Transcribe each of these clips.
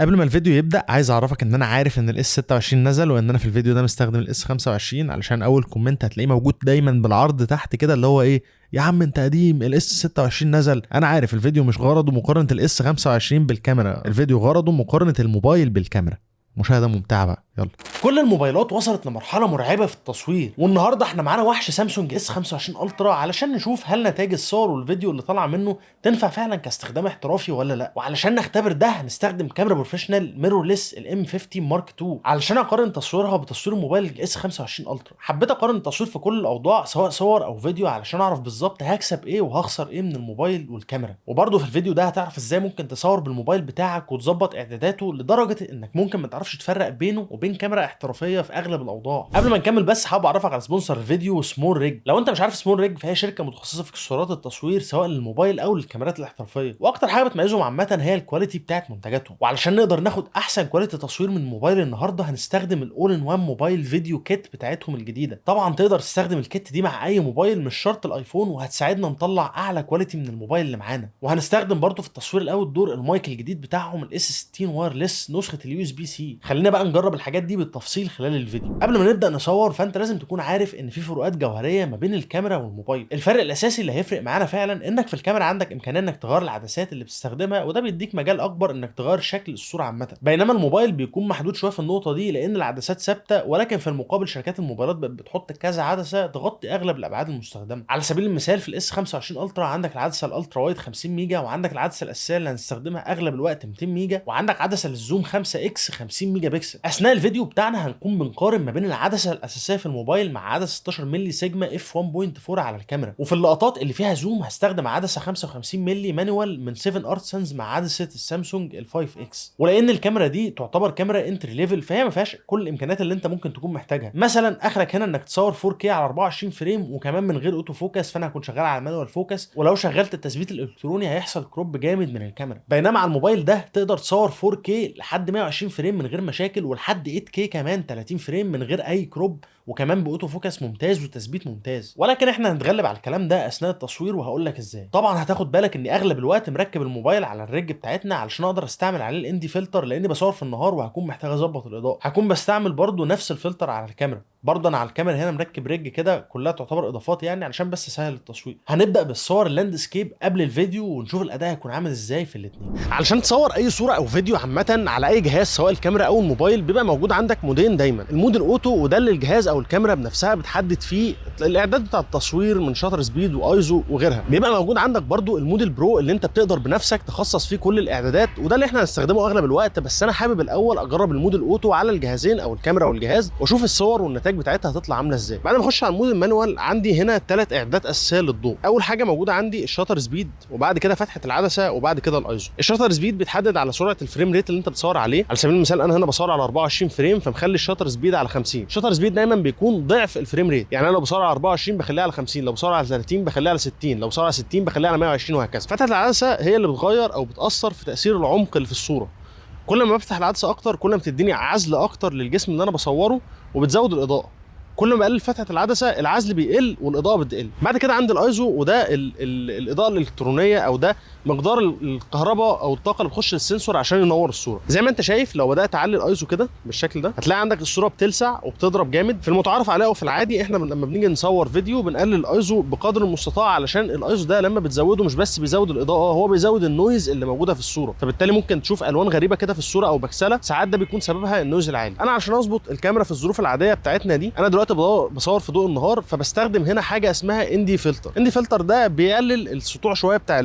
قبل ما الفيديو يبدأ عايز اعرفك ان انا عارف ان الاس 26 نزل وان انا في الفيديو ده مستخدم الاس 25 علشان اول كومنت هتلاقيه موجود دايما بالعرض تحت كده اللي هو ايه يا عم انت قديم الاس 26 نزل. انا عارف الفيديو مش غرضه مقارنة الاس 25 بالكاميرا، الفيديو غرضه مقارنة الموبايل بالكاميرا. مشاهدة ممتعة بقى، يلا. كل الموبايلات وصلت لمرحلة مرعبة في التصوير، والنهارده احنا معانا وحش سامسونج اس 25 الترا علشان نشوف هل نتائج الصور والفيديو اللي طالع منه تنفع فعلا كاستخدام احترافي ولا لا. وعلشان نختبر ده هنستخدم كاميرا بروفيشنال ميرورلس الام 50 مارك 2 علشان اقارن تصويرها بتصوير موبايل الاس 25 الترا. حبيت اقارن التصوير في كل الاوضاع سواء صور او فيديو علشان اعرف بالظبط هكسب ايه وهخسر ايه من الموبايل والكاميرا. وبرده في الفيديو ده هتعرف ازاي ممكن تصور بالموبايل بتاعك وتظبط اعداداته لدرجه انك ممكن ما تعرفش تفرق بينه وبين كاميرا احترافيه في اغلب الاوضاع. قبل ما نكمل بس حابب اعرفك على سبونسر الفيديو سمول ريج. لو انت مش عارف سمول ريج فهي شركه متخصصه في اكسسوارات التصوير سواء للموبايل او للكاميرات الاحترافيه، واكتر حاجه بتميزهم عامه هي الكواليتي بتاعت منتجاتهم. وعلشان نقدر ناخد احسن كواليتي تصوير من الموبايل النهارده هنستخدم الاول ان وان موبايل فيديو كيت بتاعتهم الجديده. طبعا تقدر تستخدم الكيت دي مع اي موبايل مش شرط الايفون، وهتساعدنا نطلع اعلى كواليتي من الموبايل اللي معانا. وهنستخدم برضه في التصوير الاوت دور المايك الجديد بتاعهم الاس 60 وايرلس نسخه اليو اس بي سي. خلينا بقى نجرب الحاجات دي بالتفصيل خلال الفيديو. قبل ما نبدا نصور فانت لازم تكون عارف ان في فروقات جوهريه ما بين الكاميرا والموبايل. الفرق الاساسي اللي هيفرق معانا فعلا انك في الكاميرا عندك امكانيه انك تغير العدسات اللي بتستخدمها، وده بيديك مجال اكبر انك تغير شكل الصوره عامه، بينما الموبايل بيكون محدود شويه في النقطه دي لان العدسات ثابته، ولكن في المقابل شركات الموبايلات بتحط كذا عدسه تغطي اغلب الابعاد المستخدمه. على سبيل المثال في الاس 25 الترا عندك العدسه الالترا وايد 50 ميجا، وعندك العدسه الاساسيه اللي هنستخدمها اغلب الوقت 200 ميجا، وعندك عدسه للزوم 5 اكس 50 ميجا بكسل. اثناء الفيديو بتاعنا هنكون بنقارن ما بين العدسه الاساسيه في الموبايل مع عدسه 16 مللي سيجما اف 1.4 على الكاميرا، وفي اللقطات اللي فيها زوم هستخدم عدسه 55 مللي مانوال من 7 ارتسنز مع عدسه السامسونج ال 5 اكس. ولان الكاميرا دي تعتبر كاميرا انتري ليفل فهي ما فيهاش كل الامكانيات اللي انت ممكن تكون محتاجها. مثلا اخرك هنا انك تصور 4K على 24 فريم وكمان من غير اوتو فوكس، فانا هكون شغال على مانوال فوكس، ولو شغلت التثبيت الالكتروني هيحصل كروب جامد من الكاميرا. بينما على الموبايل ده تقدر تصور 4K لحد 120 فريم من غير مشاكل، ولحد 8K كمان 30 فريم من غير اي كروب، وكمان باوتو فوكس ممتاز وتثبيت ممتاز. ولكن احنا هنتغلب على الكلام ده اثناء التصوير وهقول لك ازاي. طبعا هتاخد بالك اني اغلب الوقت مركب الموبايل على الريج بتاعتنا علشان اقدر استعمل عليه الاندي فلتر، لاني بصور في النهار وهكون محتاج اظبط الاضاءه. هكون بستعمل برضو نفس الفلتر على الكاميرا. برضه انا على الكاميرا هنا مركب ريج كده كلها تعتبر اضافات يعني علشان بس اسهل التصوير. هنبدا بالصور اللاندسكيب قبل الفيديو ونشوف الاداء هيكون عامل ازاي في الاثنين. علشان تصور اي صوره او فيديو عامه على اي جهاز سواء الكاميرا او الموبايل بيبقى موجود عندك مودين دايما، المود الاوتو وده اللي الجهاز او الكاميرا بنفسها بتحدد فيه الاعداد بتاع التصوير من شاتر سبيد وايزو وغيرها. بيبقى موجود عندك برضه المود البرو اللي انت بتقدر بنفسك تخصص فيه كل الاعدادات، وده اللي احنا هنستخدمه اغلب الوقت، بس انا حابب الاول اجرب المود الاوتو على الجهازين او الكاميرا والجهاز واشوف الصور والنتائج بتاعتها هتطلع عامله ازاي. بعد ما اخش على المود المانوال عندي هنا 3 اعدادات اساسيه للضوء. اول حاجه موجوده عندي الشاتر سبيد، وبعد كده فتحه العدسه، وبعد كده الايزو. الشاتر سبيد بيتحدد على سرعه الفريم ريت اللي انت بتصور عليه. على سبيل المثال انا هنا بصور على 24 فريم فمخلي الشاتر سبيد على 50. الشاتر سبيد دايما بيكون ضعف الفريم ريت، يعني انا لو بصور على 24 بخليها على 50، لو بصور على 30 بخليها على 60، لو بصور على 60 بخليها على 120 وهكذا. فتحه العدسه هي اللي بتغير او بتاثر في تاثير العمق اللي في الصوره. كل ما بفتح العدسه اكتر كل ما بتديني عزل اكتر للجسم اللي انا بصوره وبتزود الاضاءه. كل ما بقلل فتحه العدسه العزل بيقل والاضاءه بتقل. بعد كده عندي الايزو، وده الاضاءه الالكترونيه او ده مقدار الكهرباء او الطاقه اللي بتخش للسنسور عشان ينور الصوره. زي ما انت شايف لو بدات اعلي الايزو كده بالشكل ده هتلاقي عندك الصوره بتلسع وبتضرب جامد. في المتعارف عليه وفي العادي احنا لما بنيجي نصور فيديو بنقلل الايزو بقدر المستطاع، علشان الايزو ده لما بتزوده مش بس بيزود الاضاءه، هو بيزود النويز اللي موجوده في الصوره، فبالتالي ممكن تشوف الوان غريبه كده في الصوره او بكسله، ساعات ده بيكون سببها النويز العالي. انا عشان اظبط الكاميرا في الظروف العاديه بتاعتنا دي انا دلوقتي بصور في ضوء النهار، فبستخدم هنا حاجه اسمها اندي فلتر. اندي فلتر ده بيقلل السطوع شويه بتاع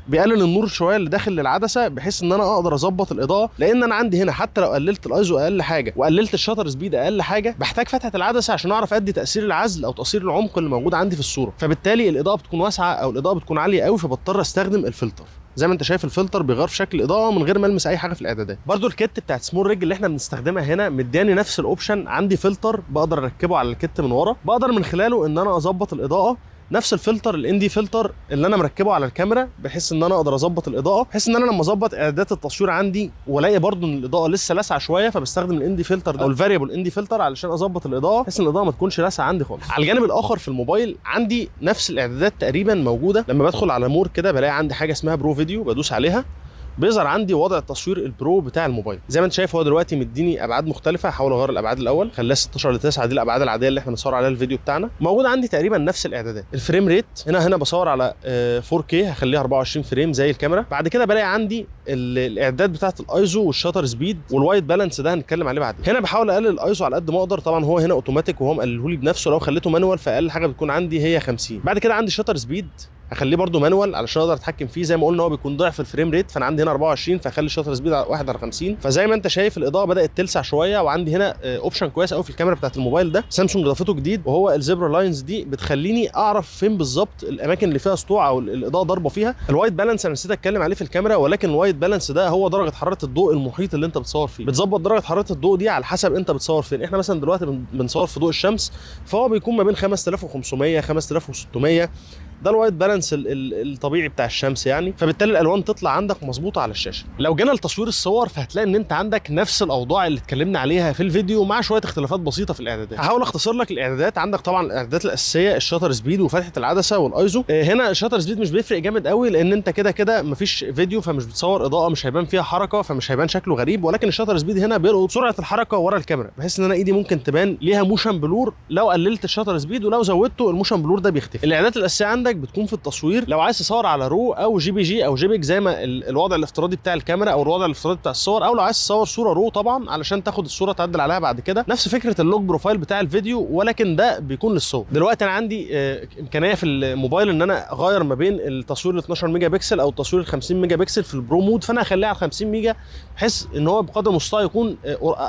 بيقلل النور شويه اللي داخل للعدسه بحيث ان انا اقدر اظبط الاضاءه، لان انا عندي هنا حتى لو قللت الايزو اقل حاجه وقللت الشاتر سبيد اقل حاجه بحتاج فتحه العدسه عشان اعرف ادي تاثير العزل او تاثير العمق اللي موجود عندي في الصوره، فبالتالي الاضاءه بتكون واسعه او الاضاءه بتكون عاليه قوي، فبضطر استخدم الفلتر. زي ما انت شايف الفلتر بيغير في شكل الاضاءه من غير ما المس اي حاجه في الاعدادات. برده الكت بتاعت سمول ريج اللي احنا بنستخدمها هنا مدياني نفس الاوبشن، عندي فلتر بقدر اركبه على الكت من ورا، بقدر من خلاله ان انا اظبط الاضاءه نفس الفلتر الاندي فلتر اللي انا مركبه على الكاميرا، بحيث ان انا اقدر اظبط الاضاءه، بحيث ان انا لما اظبط اعدادات التصوير عندي والاقي برده ان الاضاءه لسه لاسعه شويه فبستخدم الاندي فلتر ده او الفاريبل اندي فلتر علشان اظبط الاضاءه بحيث ان الاضاءه ما تكونش لاسعه عندي خالص. على الجانب الاخر في الموبايل عندي نفس الاعدادات تقريبا موجوده. لما بدخل على مور كده بلاقي عندي حاجه اسمها برو فيديو، بدوس عليها بيظهر عندي وضع التصوير البرو بتاع الموبايل. زي ما انت شايف هو دلوقتي مديني ابعاد مختلفه، هحاول اغير الابعاد الاول، خليها 16 ل 9، دي الابعاد العاديه اللي احنا بنصور عليها الفيديو بتاعنا. موجود عندي تقريبا نفس الاعدادات. الفريم ريت هنا بصور على 4K، هخليها 24 فريم زي الكاميرا. بعد كده بلاقي عندي الاعداد بتاعه الايزو والشاتر سبيد والوايت بالانس، ده هنتكلم عليه بعدين. هنا بحاول اقلل الايزو على قد ما اقدر، طبعا هو هنا اوتوماتيك وهو مقلله لي بنفسه، لو خليته مانوال فاقل حاجه بتكون عندي هي 50. بعد كده عندي الشاتر سبيد هخليه برده مانوال علشان اقدر اتحكم فيه، زي ما قلنا هو بيكون ضعف الفريم ريت، فانا عندي هنا 24 فاخلي الشاتر سبيد 1/50. فزي ما انت شايف الاضاءه بدات تلسع شويه، وعندي هنا اوبشن كويس قوي في الكاميرا بتاعت الموبايل ده سامسونج ضافته جديد، وهو الزبرا لاينز دي بتخليني اعرف فين بالظبط الاماكن اللي فيها سطوع او الاضاءه ضاربه فيها. الوايت بالانس انا نسيت اتكلم عليه في الكاميرا، ولكن الوايت بالانس ده هو درجه حراره الضوء المحيط اللي انت بتصور فيه. بتظبط درجه حراره الضوء دي على حسب انت بتصور فين. احنا مثلا دلوقتي بنصور في ضوء الشمس، فهو بيكون ما بين 5500 5600، ده الوايت بالانس الطبيعي بتاع الشمس يعني، فبالتالي الالوان تطلع عندك مظبوطه على الشاشه. لو جينا لتصوير الصور فهتلاقي ان انت عندك نفس الاوضاع اللي اتكلمنا عليها في الفيديو مع شويه اختلافات بسيطه في الاعدادات. هحاول اختصر لك الاعدادات. عندك طبعا الاعدادات الاساسيه، الشاتر سبيد وفتحه العدسه والايزو. هنا الشاتر سبيد مش بيفرق جامد قوي، لان انت كده مفيش فيديو، فمش بتصور اضاءه مش هيبان فيها حركه، فمش هيبان شكله غريب. ولكن الشاتر سبيد هنا بيلقط سرعه الحركه ورا الكاميرا، بحيث ان انا ايدي ممكن تبان ليها موشن بلور لو قللت الشاتر سبيد، ولو زودته الموشن بلور ده بيختفي. الاعدادات الاساسيه عندك بتكون في التصوير، لو عايز تصور على رو او جي بي جي او جيبك زي ما الوضع الافتراضي بتاع الكاميرا او الوضع الافتراضي بتاع الصور، او لو عايز تصور صوره رو طبعا علشان تاخد الصوره تعدل عليها بعد كده، نفس فكره اللوج بروفايل بتاع الفيديو، ولكن ده بيكون للصور. دلوقتي انا عندي امكانيه في الموبايل ان انا اغير ما بين التصوير ال 12 ميجا بكسل او التصوير ال 50 ميجا بكسل في البرو مود، فانا هخليها على 50 ميجا بحيث ان هو بقدر المستطاع يكون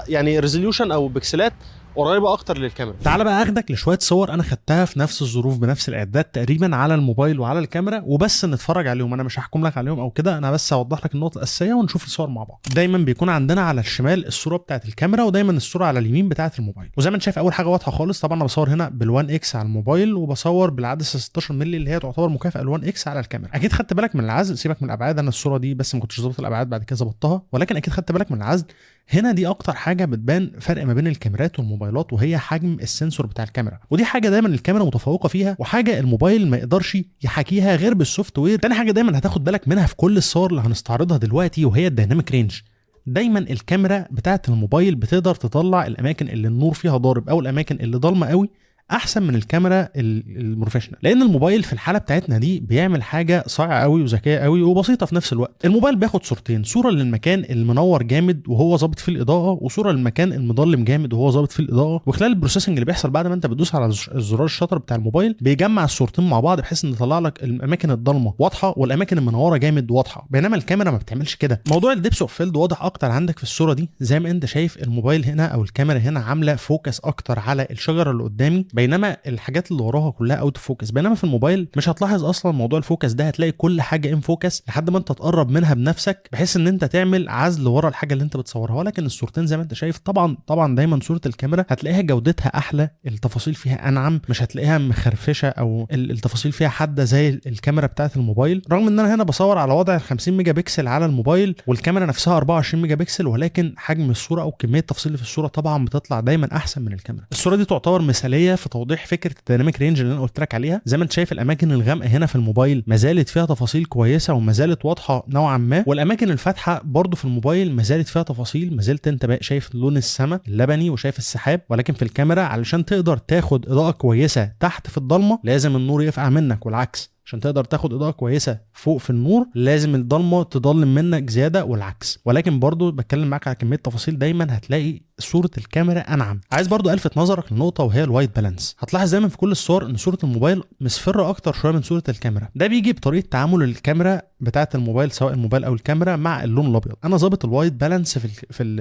يعني ريزوليوشن او بكسلات قريبه اكتر للكاميرا. تعال بقى اخدك لشويه صور انا خدتها في نفس الظروف بنفس الاعداد تقريبا على الموبايل وعلى الكاميرا، وبس نتفرج عليهم. انا مش هحكم لك عليهم او كده، انا بس هوضح لك النقطه الاساسيه ونشوف الصور مع بعض. دايما بيكون عندنا على الشمال الصوره بتاعه الكاميرا، ودايما الصوره على اليمين بتاعه الموبايل. وزي ما انت شايف اول حاجه واضحه خالص، طبعا انا بصور هنا بال1 اكس على الموبايل، وبصور بالعدسه 16 مللي اللي هي تعتبر مكافاه ال1 اكس على الكاميرا. اكيد خدت بالك من العزل، سيبك من الابعاد، انا الصوره دي بس ما كنتش ظابط الابعاد، بعد كده ظبطتها، ولكن اكيد خدت بالك من العزل. هنا دي اكتر حاجه بتبان فرق ما بين الكاميرات والموبايلات، وهي حجم السنسور بتاع الكاميرا، ودي حاجه دايما الكاميرا متفوقه فيها، وحاجه الموبايل ما يقدرش يحاكيها غير بالسوفت وير. تاني حاجه دايما هتاخد بالك منها في كل الصور اللي هنستعرضها دلوقتي، وهي الدايناميك رينج. دايما الكاميرا بتاعه الموبايل بتقدر تطلع الاماكن اللي النور فيها ضارب او الاماكن اللي ضلمه قوي احسن من الكاميرا البروفيشنال، لان الموبايل في الحاله بتاعتنا دي بيعمل حاجه صايعه قوي وذكيه قوي وبسيطه في نفس الوقت. الموبايل بياخد صورتين، صوره للمكان المنور جامد وهو ظابط فيه الاضاءه، وصوره للمكان المظلم جامد وهو ظابط فيه الاضاءه. وخلال البروسيسنج اللي بيحصل بعد ما انت بتدوس على زرار الشطر بتاع الموبايل بيجمع الصورتين مع بعض بحيث ان يطلع لك الاماكن الضلمه واضحه والاماكن المنوره جامد واضحه، بينما الكاميرا ما بتعملش كده. موضوع الديبس اوف فيلد واضح اكتر عندك في الصوره دي، زي ما انت شايف الموبايل هنا او الكاميرا هنا عامله فوكس اكتر على الشجره اللي قدامي، بينما الحاجات اللي وراها كلها اوت فوكس. بينما في الموبايل مش هتلاحظ اصلا موضوع الفوكس ده، هتلاقي كل حاجه ان فوكس لحد ما انت تقرب منها بنفسك بحيث ان انت تعمل عزل ورا الحاجه اللي انت بتصورها. لكن الصورتين زي ما انت شايف طبعا دايما صوره الكاميرا هتلاقيها جودتها احلى، التفاصيل فيها انعم، مش هتلاقيها مخرفشه او التفاصيل فيها حاده زي الكاميرا بتاعه الموبايل. رغم ان انا هنا بصور على وضع ال 50 ميجا بكسل على الموبايل والكاميرا نفسها 24 ميجا بكسل، ولكن حجم الصوره او كميه التفاصيل اللي في الصوره طبعا بتطلع دايما احسن من الكاميرا. الصوره دي تعتبر مثاليه في توضيح فكره الديناميك رينج اللي انا قلت لك عليها. زي ما انت شايف الاماكن الغامقه هنا في الموبايل ما زالت فيها تفاصيل كويسه وما زالت واضحه نوعا ما، والاماكن الفاتحه برضو في الموبايل ما زالت فيها تفاصيل، ما زلت انت شايف لون السماء اللبني وشايف السحاب. ولكن في الكاميرا علشان تقدر تاخد اضاءه كويسه تحت في الضلمه لازم النور يفقع منك، والعكس عشان تقدر تاخد اضاءه كويسه فوق في النور لازم الضلمه تضلم منك زياده والعكس. ولكن برضو بتكلم معاك على كميه تفاصيل، دايما هتلاقي صوره الكاميرا انعم. عايز برضو الفت نظرك لنقطه وهي الوايت بالانس. هتلاحظ دايما في كل الصور ان صوره الموبايل مصفره اكتر شويه من صوره الكاميرا، ده بيجي بطريقه تعامل الكاميرا بتاعه الموبايل سواء الموبايل او الكاميرا مع اللون الابيض. انا ظابط الوايت بالانس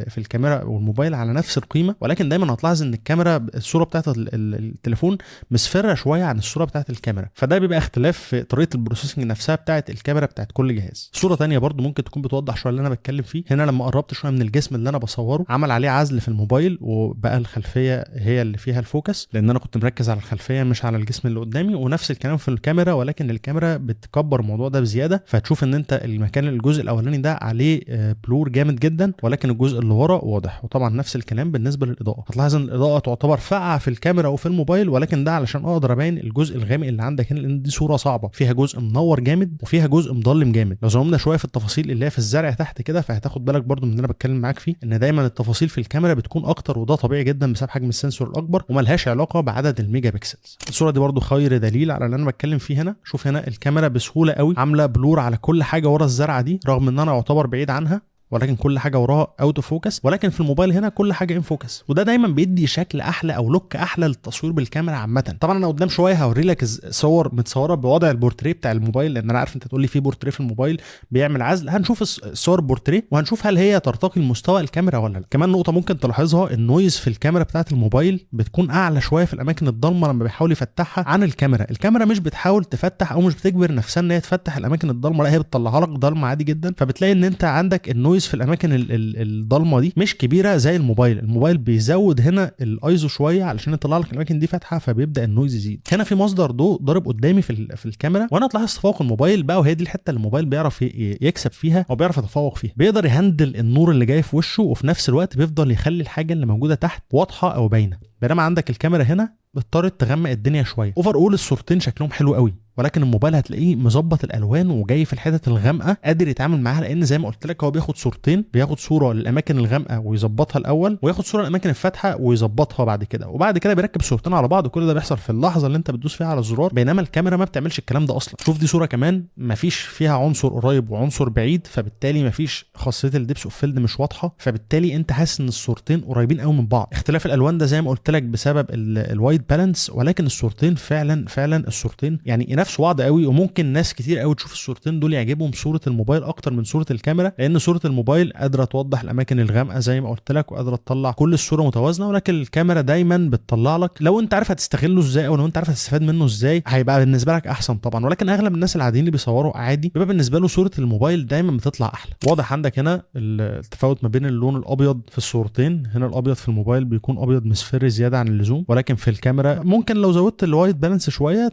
في الكاميرا والموبايل على نفس القيمه، ولكن دايما هتلاحظ ان الكاميرا الصوره بتاعه التليفون مصفره شويه عن الصوره بتاعه الكاميرا، فده بيبقى اختلاف في طريقه البروسيسنج نفسها بتاعه الكاميرا بتاعه كل جهاز. صوره ثانيه برضو ممكن تكون بتوضح شويه اللي انا بتكلم فيه. هنا لما قربت شويه من الجسم اللي انا بصوره عمل عليه عزل في الموبايل وبقى الخلفيه هي اللي فيها الفوكس، لان انا كنت مركز على الخلفيه مش على الجسم اللي قدامي. ونفس الكلام في الكاميرا، ولكن الكاميرا بتكبر الموضوع ده بزياده، فتشوف ان انت المكان الجزء الاولاني ده عليه بلور جامد جدا، ولكن الجزء اللي ورا واضح. وطبعا نفس الكلام بالنسبه للاضاءه، هتلاحظ ان الاضاءه تعتبر فاقعه في الكاميرا وفي الموبايل، ولكن ده علشان اقدر ابين الجزء الغامق اللي عندك هنا، لان دي صوره صعبه، فيها جزء منور جامد وفيها جزء مظلم جامد. لو زومنا شويه في التفاصيل اللي هي في الزرع تحت كده فهتاخد بالك برضو من اللي انا بتكلم معاك فيه، ان دايما التفاصيل في الكاميرا بتكون اكتر، وده طبيعي جدا بسبب حجم السنسور الاكبر وملهاش علاقه بعدد الميجا بكسلز. الصوره دي برضو خير دليل على اللي انا بتكلم فيه هنا. شوف هنا الكاميرا بسهوله قوي عامله بلور على كل حاجه ورا الزرعه دي، رغم ان انا اعتبر بعيد عنها، ولكن كل حاجه وراها اوت اوف فوكس. ولكن في الموبايل هنا كل حاجه ان فوكس، وده دايما بيدي شكل احلى او لوك احلى للتصوير بالكاميرا عامه. طبعا انا قدام شويه هوري لك صور متصوره بوضع البورتريه بتاع الموبايل، لان انا عارف انت تقول لي في بورتريه في الموبايل بيعمل عزل. هنشوف الصور بورتريه وهنشوف هل هي ترتقي لمستوى الكاميرا ولا لا. كمان نقطه ممكن تلاحظها، النويز في الكاميرا بتاعه الموبايل بتكون اعلى شويه في الاماكن الضلمه لما بيحاول يفتحها عن الكاميرا. الكاميرا مش بتحاول تفتح او مش بتجبر نفسها ان هي تفتح الاماكن الضلمه، لا هي بتطلعها لك ضلمه عادي جدا، فبتلاقي ان انت عندك النويز في الاماكن الضلمه دي مش كبيره زي الموبايل. الموبايل بيزود هنا الايزو شويه علشان يطلع لك الاماكن دي فاتحه، فبيبدا النويز يزيد. هنا في مصدر ضوء ضارب قدامي في الكاميرا، وانا لاحظت تفوق الموبايل بقى، وهي دي الحته اللي الموبايل بيعرف يكسب فيها او بيعرف يتفوق فيها. بيقدر يهندل النور اللي جاي في وشه، وفي نفس الوقت بيفضل يخلي الحاجه اللي موجوده تحت واضحه او باينه. بينما عندك الكاميرا هنا اضطرت تغمق الدنيا شويه. اوفر اول الصورتين شكلهم حلو قوي، ولكن الموبايل هتلاقيه مظبط الالوان وجاي في الحتت الغامقه قادر يتعامل معاها، لان زي ما قلت لك هو بياخد صورتين، بياخد صوره للاماكن الغامقه ويظبطها الاول، وياخد صوره للاماكن الفاتحه ويظبطها بعد كده، وبعد كده بيركب صورتين على بعض. كل ده بيحصل في اللحظه اللي انت بتدوس فيها على الزرار، بينما الكاميرا ما بتعملش الكلام ده اصلا. شوف دي صوره كمان مفيش فيها عنصر قريب وعنصر بعيد، فبالتالي مفيش خاصيه الديبس اوف فيلد مش واضحه، فبالتالي انت حاسس ان الصورتين قريبين قوي من بعض. اختلاف الالوان ده زي ما قلت لك بسبب الوايت بالانس، ولكن الصورتين فعلا الصورتين يعني ينافسوا بعض قوي. وممكن ناس كتير قوي تشوف الصورتين دول يعجبهم صوره الموبايل اكتر من صوره الكاميرا، لان صوره الموبايل قادره توضح الاماكن الغامقه زي ما قلت لك، وقادره تطلع كل الصوره متوازنه، ولكن الكاميرا دايما بتطلع لك لو انت عارف هتستغله ازاي او لو انت عارف هتستفاد منه ازاي هيبقى بالنسبه لك احسن طبعا. ولكن اغلب الناس العاديين اللي بيصوروا عادي بيبقى بالنسبه له صوره الموبايل دايما بتطلع احلى. واضح عندك هنا التفاوت ما بين اللون الابيض في الصورتين. هنا الابيض في الموبايل بيكون ابيض مصفر زياده عن اللزوم، ولكن في الكاميرا ممكن لو زودت الوايت بالانس شويه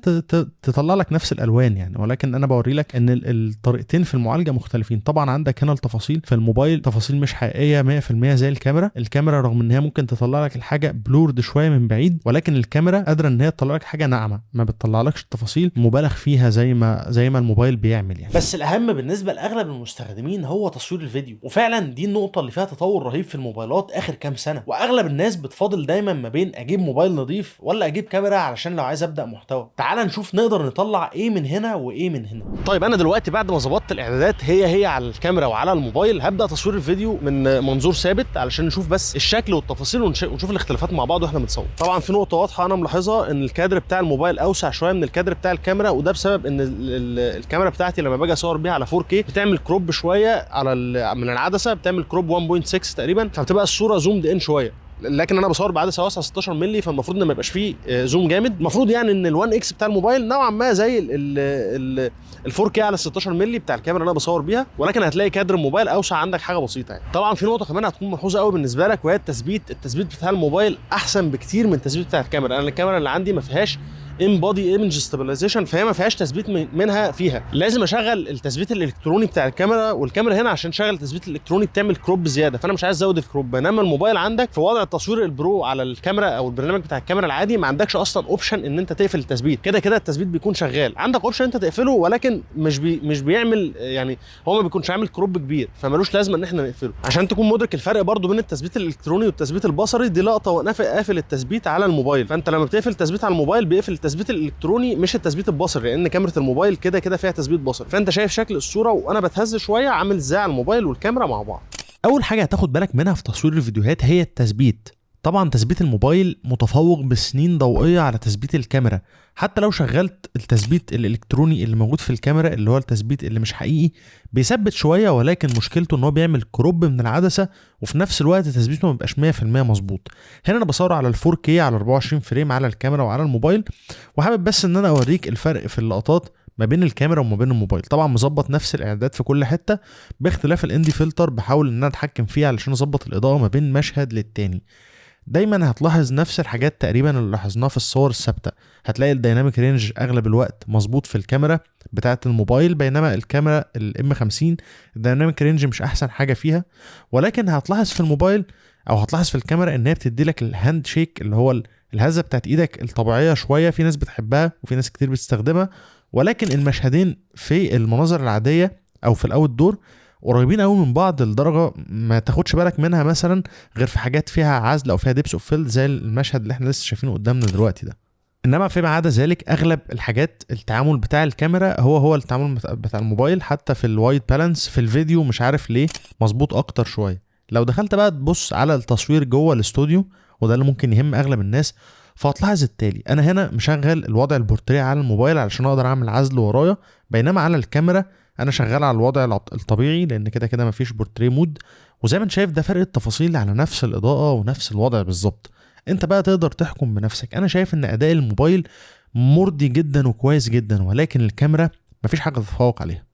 تطلع لك نفس الالوان يعني. ولكن انا بوري لك ان الطريقتين في المعالجه مختلفين. طبعا عندك هنا التفاصيل في الموبايل تفاصيل مش حقيقيه 100% زي الكاميرا رغم ان هي ممكن تطلع لك الحاجه بلورد شويه من بعيد، ولكن الكاميرا قادره ان هي تطلع لك حاجه ناعمه، ما بتطلعلكش التفاصيل مبالغ فيها زي ما الموبايل بيعمل يعني. بس الاهم بالنسبه لاغلب المستخدمين هو تصوير الفيديو، وفعلا دي النقطه اللي فيها تطور رهيب في الموبايلات اخر كام سنه. واغلب الناس بتفاضل دايما ما بين اجيب موبايل نظيف ولا اجيب كاميرا علشان لو عايز ابدا محتوى. تعال نشوف نقدر نطلع ايه من هنا وايه من هنا. طيب انا دلوقتي بعد ما ظبطت الاعدادات هي على الكاميرا وعلى الموبايل، هبدا تصوير الفيديو من منظور ثابت علشان نشوف بس الشكل والتفاصيل ونشوف الاختلافات مع بعض واحنا بنصور. طبعا في نقطه واضحه انا ملاحظها، ان الكادر بتاع الموبايل اوسع شويه من الكادر بتاع الكاميرا، وده بسبب ان الكاميرا بتاعتي لما باجي اصور بيها على 4K بتعمل كروب شويه على من العدسه، بتعمل كروب 1.6 تقريبا، فبتبقى الصوره زومد ان شويه. لكن انا بصور بعدسه واسعه 16 مللي، فالمفروض ان ما يبقاش فيه زوم جامد. المفروض يعني ان ال1 اكس بتاع الموبايل نوعا ما زي ال 4K على 16 مللي بتاع الكاميرا اللي انا بصور بيها، ولكن هتلاقي كادر الموبايل اوسع عندك حاجه بسيطه يعني. طبعا في نقطه كمان هتكون ملحوظه قوي بالنسبه لك، وهي التثبيت بتاع الموبايل احسن بكتير من التثبيت بتاع الكاميرا. انا الكاميرا اللي عندي ما فيهاش بادي ايمج ستابلايزيشن، فهي ما فيهاش تثبيت منها فيها. لازم اشغل التثبيت الالكتروني بتاع الكاميرا، والكاميرا هنا عشان شغل التثبيت الالكتروني بتعمل كروب زياده، فانا مش عايز ازود الكروب. بينما الموبايل عندك في وضع التصوير البرو على الكاميرا او البرنامج بتاع الكاميرا العادي ما عندكش اصلا اوبشن ان انت تقفل التثبيت، كده التثبيت بيكون شغال. عندك اوبشن انت تقفله، ولكن مش بيعمل يعني، هو ما بيكونش عامل كروب كبير، فمالوش لازمه ان احنا نقفله. عشان تكون مدرك الفرق برضو بين التثبيت الالكتروني والتثبيت البصري، دي لقطه وانا قافل التثبيت على الموبايل، فانت لما بتقفل التثبيت على الموبايل بيقفل التثبيت الالكتروني مش التثبيت البصري، لان كاميرا الموبايل كده فيها تثبيت بصري. فانت شايف شكل الصوره وانا بتهز شويه عامل ازاي على الموبايل والكاميرا مع بعض. اول حاجه هتاخد بالك منها في تصوير الفيديوهات هي التثبيت. طبعا تثبيت الموبايل متفوق بسنين ضوئيه على تثبيت الكاميرا. حتى لو شغلت التثبيت الالكتروني اللي موجود في الكاميرا اللي هو التثبيت اللي مش حقيقي بيثبت شويه، ولكن مشكلته ان هو بيعمل كروب من العدسه، وفي نفس الوقت تثبيته ما بيبقاش 100% مظبوط. هنا انا بصور على ال4K على 24 فريم على الكاميرا وعلى الموبايل، وحابب بس ان انا اوريك الفرق في اللقطات ما بين الكاميرا وما بين الموبايل. طبعا مظبط نفس الاعدادات في كل حته، باختلاف الاندي فلتر بحاول ان انا اتحكم فيه علشان اظبط الاضاءه ما بين مشهد للتاني. دايما هتلاحظ نفس الحاجات تقريبا اللي لاحظناها في الصور الثابته. هتلاقي الديناميك رينج اغلب الوقت مظبوط في الكاميرا بتاعه الموبايل، بينما الكاميرا الM50 الديناميك رينج مش احسن حاجه فيها. ولكن هتلاحظ في الموبايل او هتلاحظ في الكاميرا ان هي بتدي لك الهاند شيك اللي هو الهزه بتاعت ايدك الطبيعيه شويه، في ناس بتحبها وفي ناس كتير بتستخدمها، ولكن المشهدين في المناظر العاديه او في الاوت دور قريبين قوي من بعض لدرجه ما تاخدش بالك منها مثلا غير في حاجات فيها عزل او فيها ديبس اوف فيلد زي المشهد اللي احنا لسه شايفينه قدامنا دلوقتي ده. انما فيما عدا ذلك اغلب الحاجات التعامل بتاع الكاميرا هو التعامل بتاع الموبايل. حتى في الوايت بالانس في الفيديو مش عارف ليه مظبوط اكتر شويه. لو دخلت بقى تبص على التصوير جوه الاستوديو، وده اللي ممكن يهم اغلب الناس، فهتلاحظ التالي: انا هنا مشغل الوضع البورتريه على الموبايل علشان اقدر اعمل عزل ورايا، بينما على الكاميرا انا شغال على الوضع الطبيعي لان كده كده مفيش بورتريه مود. وزي ما انت شايف ده فرق التفاصيل على نفس الاضاءه ونفس الوضع بالظبط. انت بقى تقدر تحكم بنفسك. انا شايف ان اداء الموبايل مرضي جدا وكويس جدا، ولكن الكاميرا مفيش حاجه تتفوق عليها.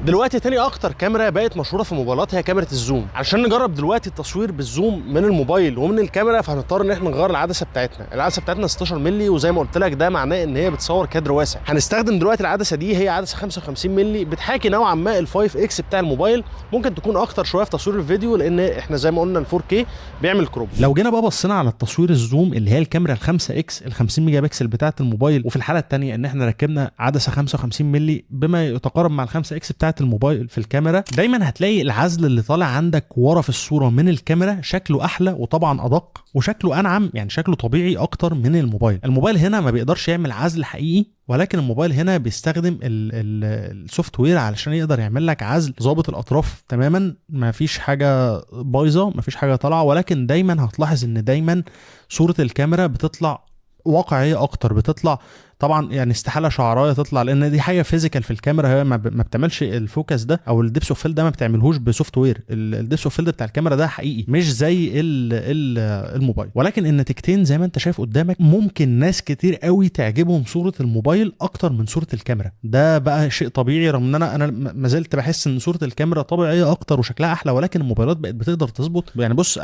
دلوقتي تاني اكتر كاميرا بقت مشهوره في الموبايلات هي كاميرا الزوم. علشان نجرب دلوقتي التصوير بالزوم من الموبايل ومن الكاميرا فهنضطر ان احنا نغير العدسه بتاعتنا. العدسه بتاعتنا 16 مللي، وزي ما قلت لك ده معناه ان هي بتصور كادر واسع. هنستخدم دلوقتي العدسه دي، هي عدسه 55 مللي بتحاكي نوعا ما ال5 اكس بتاع الموبايل، ممكن تكون اكتر شويه في تصوير الفيديو لان احنا زي ما قلنا ال4K بيعمل كروب. لو جينا بقى بصينا على التصوير الزوم اللي هي الكاميرا ال5 اكس ال 50 ميجا بكسل بتاعه الموبايل، وفي الحاله الثانيه ان احنا ركبنا عدسه 55 مللي بما يتقارب مع ال5 اكس بتاعه الموبايل في الكاميرا، دايما هتلاقي العزل اللي طالع عندك ورا في الصوره من الكاميرا شكله احلى وطبعا ادق وشكله انعم، يعني شكله طبيعي اكتر من الموبايل. الموبايل هنا ما بيقدرش يعمل عزل حقيقي، ولكن الموبايل هنا بيستخدم السوفت وير علشان يقدر يعمل لك عزل ظابط الاطراف تماما، ما فيش حاجه بايظه، ما فيش حاجه طالعه. ولكن دايما هتلاحظ ان دايما صوره الكاميرا بتطلع واقعيه اكتر، بتطلع طبعا يعني استحاله شعرايه تطلع لان دي حاجه فيزيكال في الكاميرا، هي ما بتعملش الفوكس ده او الديبس اوف فيلد ده، ما بتعملهوش بسوفت وير. الديبس اوف فيلد بتاع الكاميرا ده حقيقي مش زي الموبايل. ولكن النتيجتين زي ما انت شايف قدامك ممكن ناس كتير قوي تعجبهم صوره الموبايل اكتر من صوره الكاميرا. ده بقى شيء طبيعي، رغم ان انا ما زلت بحس ان صوره الكاميرا طبيعيه اكتر وشكلها احلى، ولكن الموبايلات بقت بتقدر تظبط. يعني بص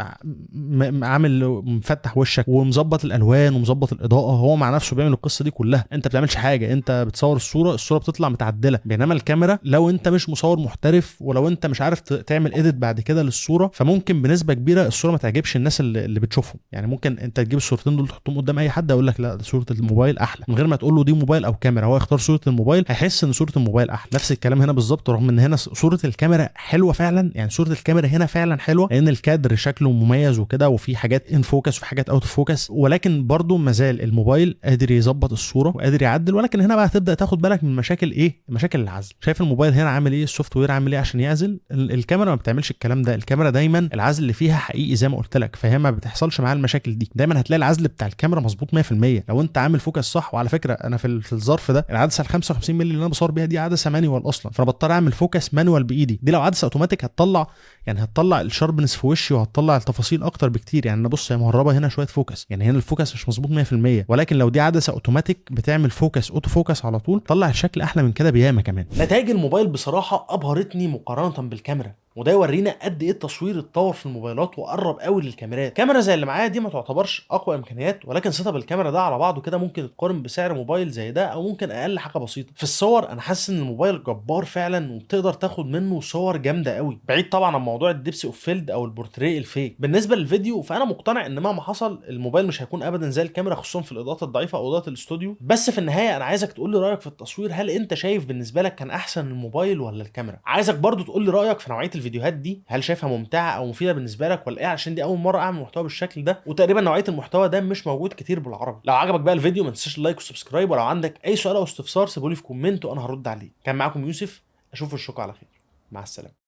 عامل مفتح وشك ومظبط الالوان ومظبط الاضاءه، هو مع نفسه بيعمل القصه دي كلها، انت بتعملش حاجه، انت بتصور الصوره بتطلع متعدله. بينما الكاميرا لو انت مش مصور محترف ولو انت مش عارف تعمل اديت بعد كده للصوره، فممكن بنسبه كبيره الصوره ما تعجبش الناس اللي بتشوفهم. يعني ممكن انت تجيب الصورتين دول تحطهم قدام اي حد يقول لك لا ده صوره الموبايل احلى، من غير ما تقول له دي موبايل او كاميرا، هو يختار صوره الموبايل، هيحس ان صوره الموبايل احلى. نفس الكلام هنا بالظبط، رغم ان هنا صوره الكاميرا حلوه فعلا، يعني صوره الكاميرا هنا فعلا حلوه لان الكادر شكله مميز وكده، وفي حاجات ان فوكس وفي حاجات اوت اوف فوكس، ولكن برضو مازال الموبايل قادر يظبط الصوره وقادر يعدل. ولكن هنا بقى هتبدا تاخد بالك من مشاكل ايه؟ مشاكل العزل. شايف الموبايل هنا عامل ايه؟ السوفت وير عامل ايه عشان يعزل؟ الكاميرا ما بتعملش الكلام ده. الكاميرا دايما العزل اللي فيها حقيقي زي ما قلت لك، فهي ما بتحصلش معاها المشاكل دي. دايما هتلاقي العزل بتاع الكاميرا مظبوط 100% لو انت عامل فوكس صح. وعلى فكره انا في الظرف ده العدسه ال 55 مللي اللي انا بصور بيها دي عدسه مانيوال اصلا، فانا بضطر اعمل فوكس مانيوال بايدي. دي لو عدسه اوتوماتيك هتطلع الشاربنس في وشي وهتطلع التفاصيل اكتر بكتير. يعني انا بص هي مهربه هنا شويه فوكس، يعني هنا الفوكس مش مظبوط 100%، ولكن لو دي عدسه اوتوماتيك بتعمل فوكس اوتو فوكس على طول طلع الشكل احلى من كده بياما كمان. نتائج الموبايل بصراحه ابهرتني مقارنه بالكاميرا، وده يورينا قد ايه التصوير اتطور في الموبايلات وقرب قوي للكاميرات. كاميرا زي اللي معايا دي ما تعتبرش اقوى امكانيات، ولكن سيت اب الكاميرا ده على بعضه كده ممكن يتقارن بسعر موبايل زي ده او ممكن اقل حاجه بسيطه. في الصور انا حاسس ان الموبايل جبار فعلا وبتقدر تاخد منه صور جامده قوي، بعيد طبعا عن موضوع الديبس اوف فيلد او البورتريه الفيك. بالنسبه للفيديو فانا مقتنع ان مهما حصل الموبايل مش هيكون ابدا زي الكاميرا، خصوصا في الاضاءات الضعيفه او اضاءه الاستوديو. بس في النهايه انا عايزك تقول لي رايك في التصوير، هل انت شايف بالنسبه لك كان احسن الموبايل ولا الكاميرا؟ عايزك برضو تقول لي رايك في نوعيه الفيديوهات دي، هل شايفها ممتعه او مفيده بالنسبه لك ولا ايه؟ عشان دي اول مره اعمل محتوى بالشكل ده، وتقريبا نوعيه المحتوى ده مش موجود كتير بالعربي. لو عجبك بقى الفيديو ما تنساش اللايك والسبسكرايب، ولو عندك اي سؤال او استفسار سيبولي في كومنت وانا هرد عليه. كان معاكم يوسف، اشوف وشكم على خير، مع السلامه.